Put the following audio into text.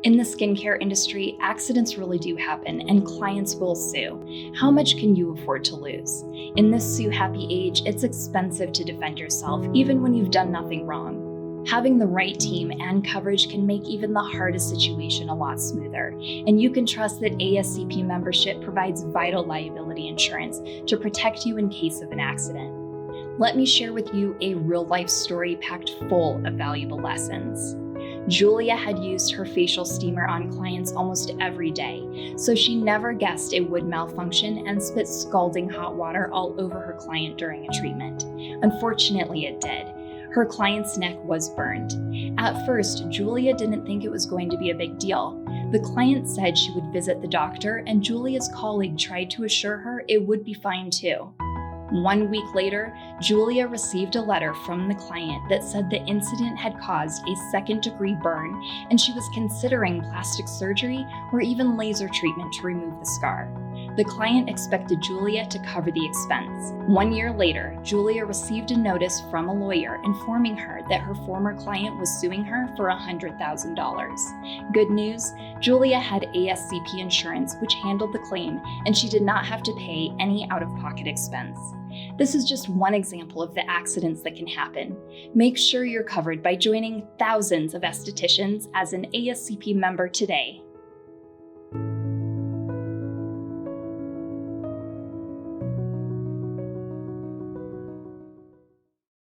In the skincare industry, accidents really do happen and clients will sue. How much can you afford to lose? In this sue-happy age, it's expensive to defend yourself, even when you've done nothing wrong. Having the right team and coverage can make even the hardest situation a lot smoother, and you can trust that ASCP membership provides vital liability insurance to protect you in case of an accident. Let me share with you a real-life story packed full of valuable lessons. Julia had used her facial steamer on clients almost every day, so she never guessed it would malfunction and spit scalding hot water all over her client during a treatment. Unfortunately, it did. Her client's neck was burned. At first, Julia didn't think it was going to be a big deal. The client said she would visit the doctor, and Julia's colleague tried to assure her it would be fine too. 1 week later, Julia received a letter from the client that said the incident had caused a second-degree burn and she was considering plastic surgery or even laser treatment to remove the scar. The client expected Julia to cover the expense. 1 year later, Julia received a notice from a lawyer informing her that her former client was suing her for $100,000. Good news, Julia had ASCP insurance which handled the claim, and she did not have to pay any out-of-pocket expense. This is just one example of the accidents that can happen. Make sure you're covered by joining thousands of estheticians as an ASCP member today.